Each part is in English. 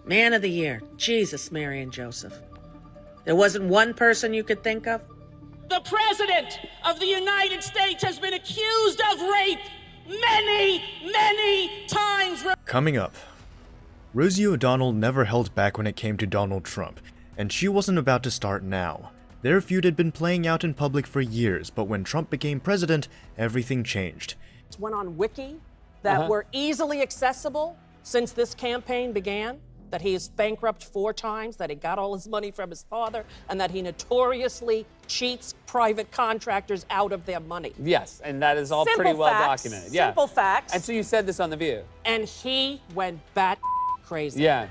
Man of the Year. Jesus, Mary and Joseph. There wasn't one person you could think of? The President of the United States has been accused of rape many times. Coming up, Rosie O'Donnell never held back when it came to Donald Trump, and she wasn't about to start now. Their feud had been playing out in public for years, but when Trump became president, everything changed. Went on Wiki that were easily accessible since this campaign began, that he is bankrupt 4 times, that he got all his money from his father, and that he notoriously cheats private contractors out of their money. Yes, and that is all pretty well documented. Yeah. Simple facts. And so you said this on The View. And he went bat crazy. Yeah.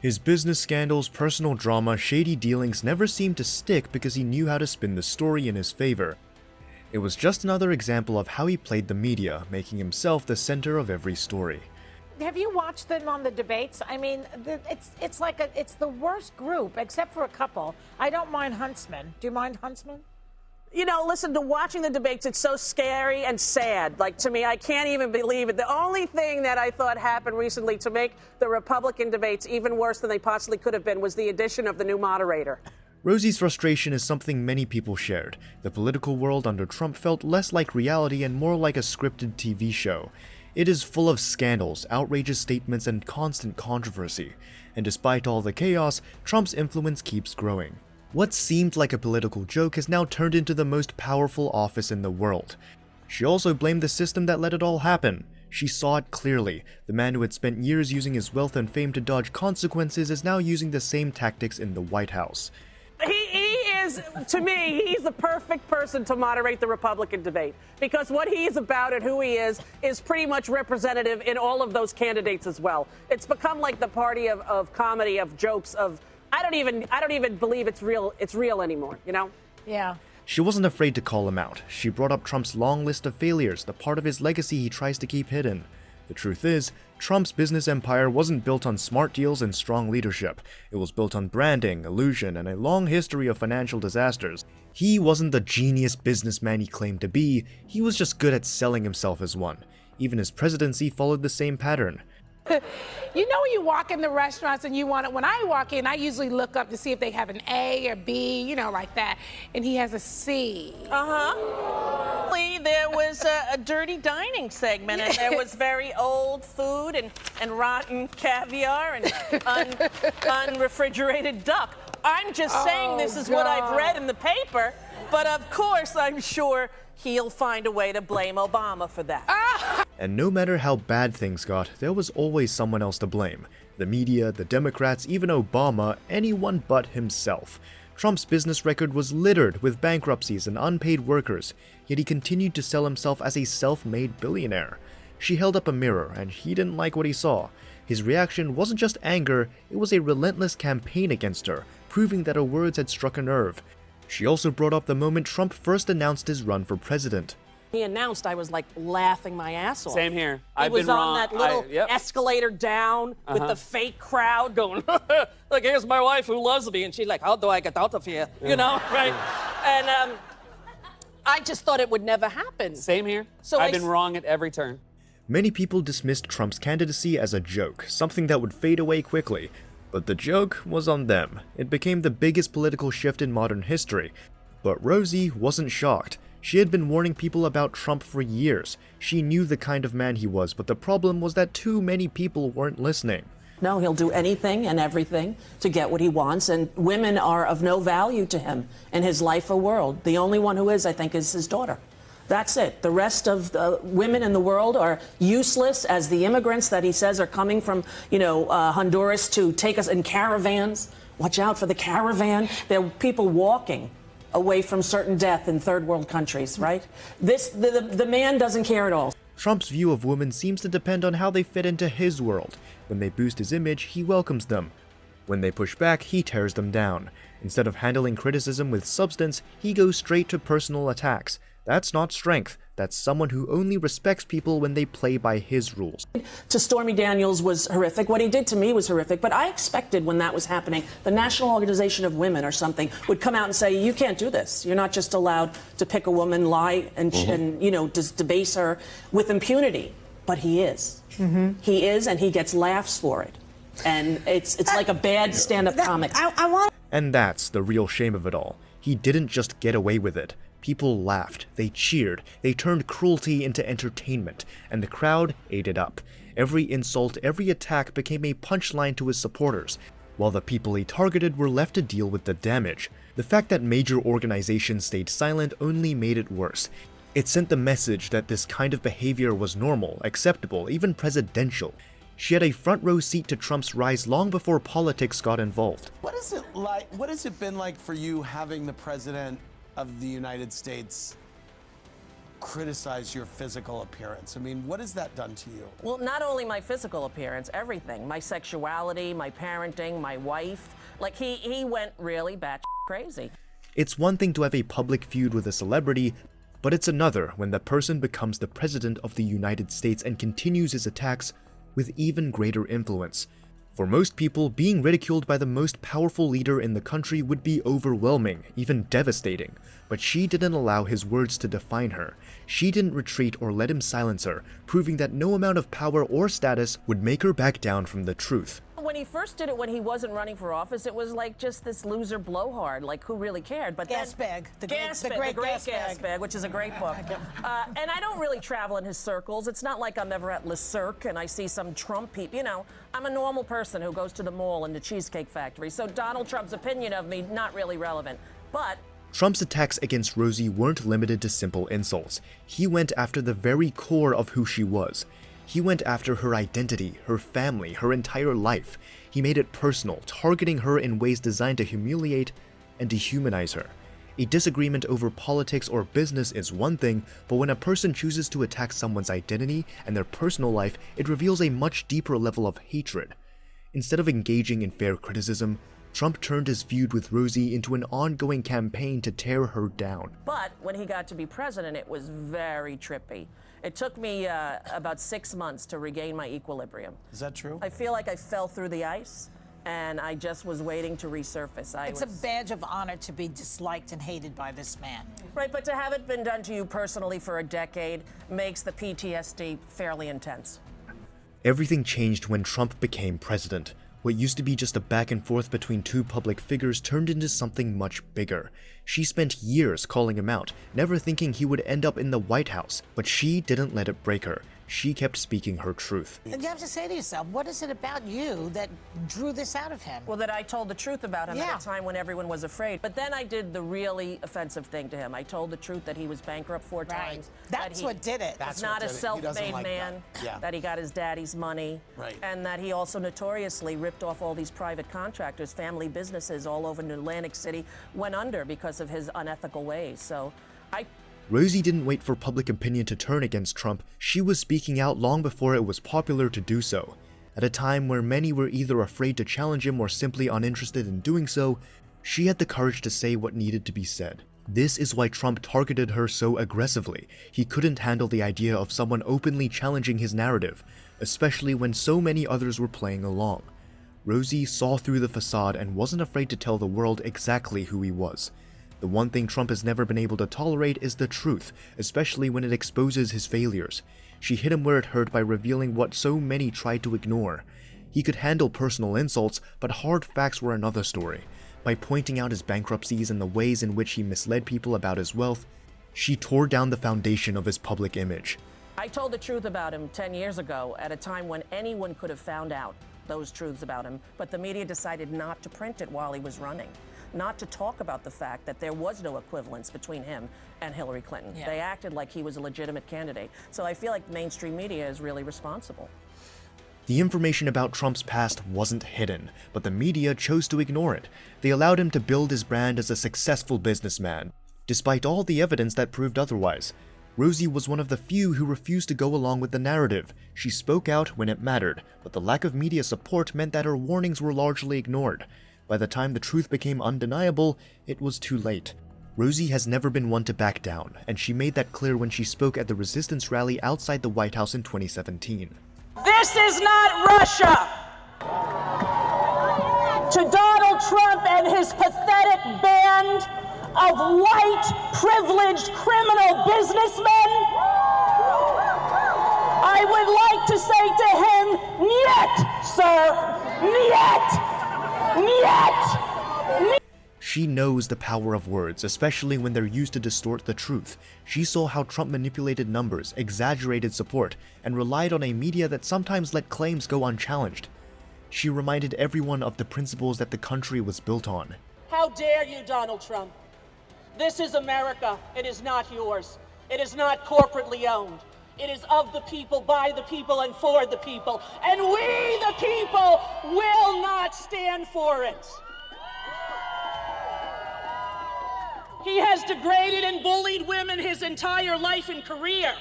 His business scandals, personal drama, shady dealings never seemed to stick because he knew how to spin the story in his favor. It was just another example of how he played the media, making himself the center of every story. Have you watched them on the debates? I mean, it's the worst group, except for a couple. I don't mind Huntsman. Do you mind Huntsman? You know, listen, to watching the debates, it's so scary and sad. Like, to me, I can't even believe it. The only thing that I thought happened recently to make the Republican debates even worse than they possibly could have been was the addition of the new moderator. Rosie's frustration is something many people shared. The political world under Trump felt less like reality and more like a scripted TV show. It is full of scandals, outrageous statements, and constant controversy. And despite all the chaos, Trump's influence keeps growing. What seemed like a political joke has now turned into the most powerful office in the world. She also blamed the system that let it all happen. She saw it clearly. The man who had spent years using his wealth and fame to dodge consequences is now using the same tactics in the White House. To me, he's the perfect person to moderate the Republican debate, because what he's about and who he is pretty much representative in all of those candidates as well. It's become like the party of comedy, of jokes, of I don't even believe it's real anymore, you know? Yeah. She wasn't afraid to call him out. She brought up Trump's long list of failures, the part of his legacy he tries to keep hidden. The truth is, Trump's business empire wasn't built on smart deals and strong leadership. It was built on branding, illusion, and a long history of financial disasters. He wasn't the genius businessman he claimed to be, he was just good at selling himself as one. Even his presidency followed the same pattern. You know when you walk in the restaurants and you want it, when I walk in, I usually look up to see if they have an A or B, you know, like that. And he has a C. There was a dirty dining segment, and there was very old food and rotten caviar and unrefrigerated duck. I'm just saying this is what I've read in the paper, but of course I'm sure he'll find a way to blame Obama for that. And no matter how bad things got, there was always someone else to blame. The media, the Democrats, even Obama, anyone but himself. Trump's business record was littered with bankruptcies and unpaid workers, yet he continued to sell himself as a self-made billionaire. She held up a mirror, and he didn't like what he saw. His reaction wasn't just anger, it was a relentless campaign against her, proving that her words had struck a nerve. She also brought up the moment Trump first announced his run for president. He announced, I was like laughing my ass off. Same here. He was on that little escalator down with the fake crowd going, like, here's my wife who loves me. And she's like, how do I get out of here? You know, right? And I just thought it would never happen. Same here. So I've been wrong at every turn. Many people dismissed Trump's candidacy as a joke, something that would fade away quickly. But the joke was on them. It became the biggest political shift in modern history. But Rosie wasn't shocked. She had been warning people about Trump for years. She knew the kind of man he was, but the problem was that too many people weren't listening. No, he'll do anything and everything to get what he wants, and women are of no value to him in his life or world. The only one who is, I think, is his daughter. That's it. The rest of the women in the world are useless as the immigrants that he says are coming from, Honduras to take us in caravans. Watch out for the caravan. There are people walking away from certain death in third world countries, right? The man doesn't care at all. Trump's view of women seems to depend on how they fit into his world. When they boost his image, he welcomes them. When they push back, he tears them down. Instead of handling criticism with substance, he goes straight to personal attacks. That's not strength. That's someone who only respects people when they play by his rules. To Stormy Daniels was horrific. What he did to me was horrific. But I expected when that was happening, the National Organization of Women or something would come out and say, you can't do this. You're not just allowed to pick a woman, lie, and just debase her with impunity. But he is. He is, and he gets laughs for it. And it's like a bad stand-up comic. And that's the real shame of it all. He didn't just get away with it. People laughed, they cheered, they turned cruelty into entertainment, and the crowd ate it up. Every insult, every attack became a punchline to his supporters, while the people he targeted were left to deal with the damage. The fact that major organizations stayed silent only made it worse. It sent the message that this kind of behavior was normal, acceptable, even presidential. She had a front row seat to Trump's rise long before politics got involved. What is it like? What has it been like for you having the president of the United States criticize your physical appearance? I mean, what has that done to you? Well, not only my physical appearance, everything. My sexuality, my parenting, my wife. Like, he went really batshit crazy. It's one thing to have a public feud with a celebrity, but it's another when the person becomes the president of the United States and continues his attacks with even greater influence. For most people, being ridiculed by the most powerful leader in the country would be overwhelming, even devastating. But she didn't allow his words to define her. She didn't retreat or let him silence her, proving that no amount of power or status would make her back down from the truth. When he first did it, when he wasn't running for office, it was like just this loser blowhard, like who really cared? But Gas Bag, the great Gas Bag, which is a great book. And I don't really travel in his circles. It's not like I'm ever at Le Cirque and I see some Trump people. You know, I'm a normal person who goes to the mall and the Cheesecake Factory. So Donald Trump's opinion of me, not really relevant. But Trump's attacks against Rosie weren't limited to simple insults. He went after the very core of who she was. He went after her identity, her family, her entire life. He made it personal, targeting her in ways designed to humiliate and dehumanize her. A disagreement over politics or business is one thing, but when a person chooses to attack someone's identity and their personal life, it reveals a much deeper level of hatred. Instead of engaging in fair criticism, Trump turned his feud with Rosie into an ongoing campaign to tear her down. But when he got to be president, it was very trippy. It took me about 6 months to regain my equilibrium. Is that true? I feel like I fell through the ice, and I just was waiting to resurface. It's a badge of honor to be disliked and hated by this man. Right, but to have it been done to you personally for a decade makes the PTSD fairly intense. Everything changed when Trump became president. What used to be just a back and forth between two public figures turned into something much bigger. She spent years calling him out, never thinking he would end up in the White House, but she didn't let it break her. She kept speaking her truth. And you have to say to yourself, what is it about you that drew this out of him? Well, that I told the truth about him at a time when everyone was afraid. But then I did the really offensive thing to him. I told the truth that he was bankrupt 4 times. That's what did it. He's not a self-made man, that he got his daddy's money, and that he also notoriously ripped off all these private contractors. Family businesses all over Atlantic City went under because of his unethical ways. So Rosie didn't wait for public opinion to turn against Trump. She was speaking out long before it was popular to do so. At a time where many were either afraid to challenge him or simply uninterested in doing so, she had the courage to say what needed to be said. This is why Trump targeted her so aggressively. He couldn't handle the idea of someone openly challenging his narrative, especially when so many others were playing along. Rosie saw through the facade and wasn't afraid to tell the world exactly who he was. The one thing Trump has never been able to tolerate is the truth, especially when it exposes his failures. She hit him where it hurt by revealing what so many tried to ignore. He could handle personal insults, but hard facts were another story. By pointing out his bankruptcies and the ways in which he misled people about his wealth, she tore down the foundation of his public image. I told the truth about him 10 years ago at a time when anyone could have found out those truths about him, but the media decided not to print it while he was running. Not to talk about the fact that there was no equivalence between him and Hillary Clinton. They acted like he was a legitimate candidate. So I feel like mainstream media is really responsible. The information about Trump's past wasn't hidden, but the media chose to ignore it. They allowed him to build his brand as a successful businessman, despite all the evidence that proved otherwise. Rosie was one of the few who refused to go along with the narrative. She spoke out when it mattered, but the lack of media support meant that her warnings were largely ignored. By the time the truth became undeniable, it was too late. Rosie has never been one to back down, and she made that clear when she spoke at the resistance rally outside the White House in 2017. This is not Russia. To Donald Trump and his pathetic band of white, privileged, criminal businessmen, I would like to say to him, "Niet, sir." She knows the power of words, especially when they're used to distort the truth. She saw how Trump manipulated numbers, exaggerated support, and relied on a media that sometimes let claims go unchallenged. She reminded everyone of the principles that the country was built on. How dare you, Donald Trump? This is America. It is not yours. It is not corporately owned. It is of the people, by the people, and for the people. And we, the people, will not stand for it. He has degraded and bullied women his entire life and career.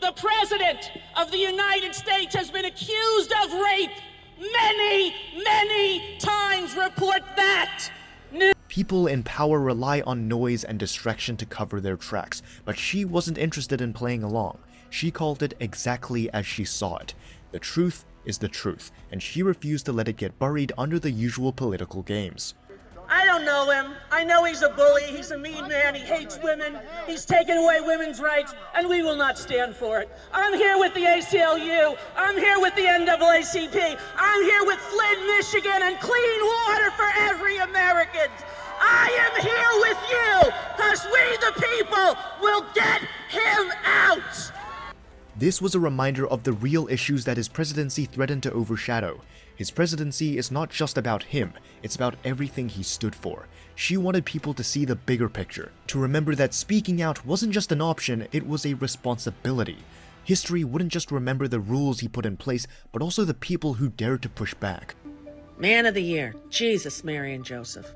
The President of the United States has been accused of rape many, many times. Report that. People in power rely on noise and distraction to cover their tracks, but she wasn't interested in playing along. She called it exactly as she saw it. The truth is the truth, and she refused to let it get buried under the usual political games. I don't know him. I know he's a bully. He's a mean man. He hates women. He's taken away women's rights, and we will not stand for it. I'm here with the ACLU. I'm here with the NAACP. I'm here with Flint, Michigan, and clean water for every American. I am here with you, because we, the people, will get him out. This was a reminder of the real issues that his presidency threatened to overshadow. His presidency is not just about him, it's about everything he stood for. She wanted people to see the bigger picture, to remember that speaking out wasn't just an option, it was a responsibility. History wouldn't just remember the rules he put in place, but also the people who dared to push back. Man of the Year, Jesus, Mary, and Joseph.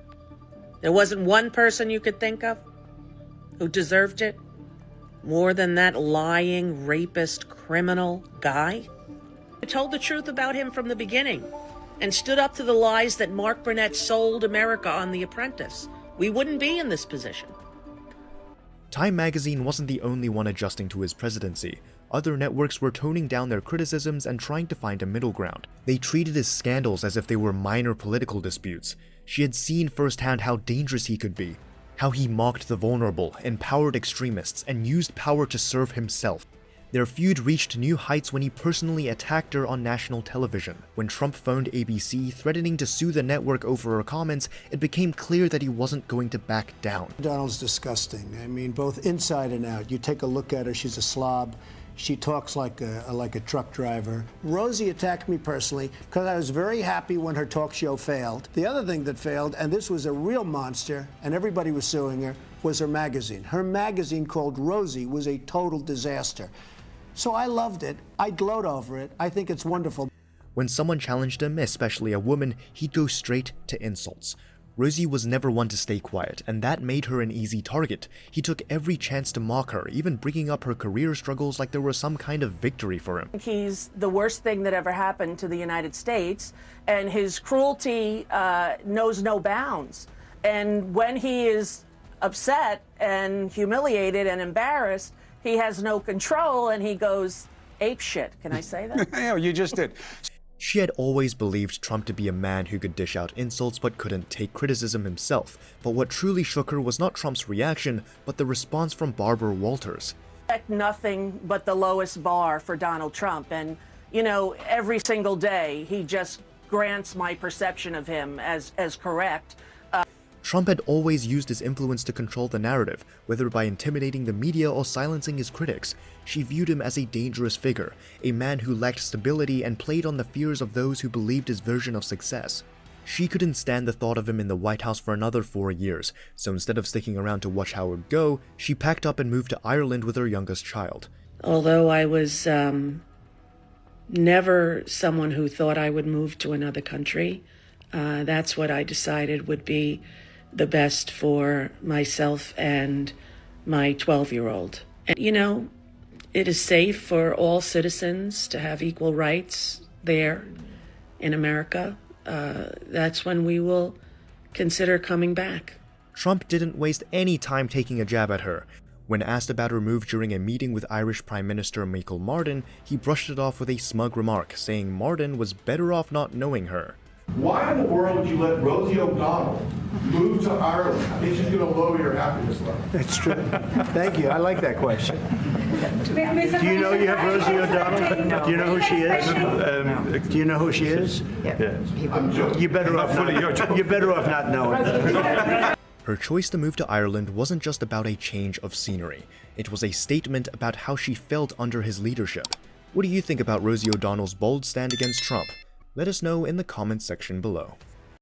There wasn't one person you could think of who deserved it more than that lying, rapist, criminal guy. I told the truth about him from the beginning and stood up to the lies that Mark Burnett sold America on The Apprentice. We wouldn't be in this position. Time magazine wasn't the only one adjusting to his presidency. Other networks were toning down their criticisms and trying to find a middle ground. They treated his scandals as if they were minor political disputes. She had seen firsthand how dangerous he could be, how he mocked the vulnerable, empowered extremists, and used power to serve himself. Their feud reached new heights when he personally attacked her on national television. When Trump phoned ABC, threatening to sue the network over her comments, it became clear that he wasn't going to back down. Donald's disgusting. I mean, both inside and out. You take a look at her, she's a slob. She talks like a truck driver. Rosie attacked me personally because I was very happy when her talk show failed. The other thing that failed, and this was a real monster, and everybody was suing her, was her magazine. Her magazine called Rosie was a total disaster. So I loved it. I gloat over it. I think it's wonderful. When someone challenged him, especially a woman, he'd go straight to insults. Rosie was never one to stay quiet, and that made her an easy target. He took every chance to mock her, even bringing up her career struggles like there was some kind of victory for him. He's the worst thing that ever happened to the United States, and his cruelty knows no bounds. And when he is upset and humiliated and embarrassed, he has no control, and he goes apeshit. Can I say that? Yeah, you just did. She had always believed Trump to be a man who could dish out insults but couldn't take criticism himself. But what truly shook her was not Trump's reaction, but the response from Barbara Walters. Nothing but the lowest bar for Donald Trump. And, you know, every single day he just grants my perception of him as correct. Trump had always used his influence to control the narrative, whether by intimidating the media or silencing his critics. She viewed him as a dangerous figure, a man who lacked stability and played on the fears of those who believed his version of success. She couldn't stand the thought of him in the White House for another 4 years, so instead of sticking around to watch how it would go, she packed up and moved to Ireland with her youngest child. Although I was never someone who thought I would move to another country, that's what I decided would be the best for myself and my 12-year-old. And, you know, it is safe for all citizens to have equal rights there in America. That's when we will consider coming back. Trump didn't waste any time taking a jab at her. When asked about her move during a meeting with Irish Prime Minister Michael Martin, he brushed it off with a smug remark, saying Martin was better off not knowing her. Why in the world would you let Rosie O'Donnell move to Ireland? I think she's going to lower your happiness level. That's true. Thank you. I like that question. Do you know you have Rosie O'Donnell? Do you know who she is? Do you know who she is? Yeah. You better off not. You're better off not knowing. Her choice to move to Ireland wasn't just about a change of scenery. It was a statement about how she felt under his leadership. What do you think about Rosie O'Donnell's bold stand against Trump? Let us know in the comments section below.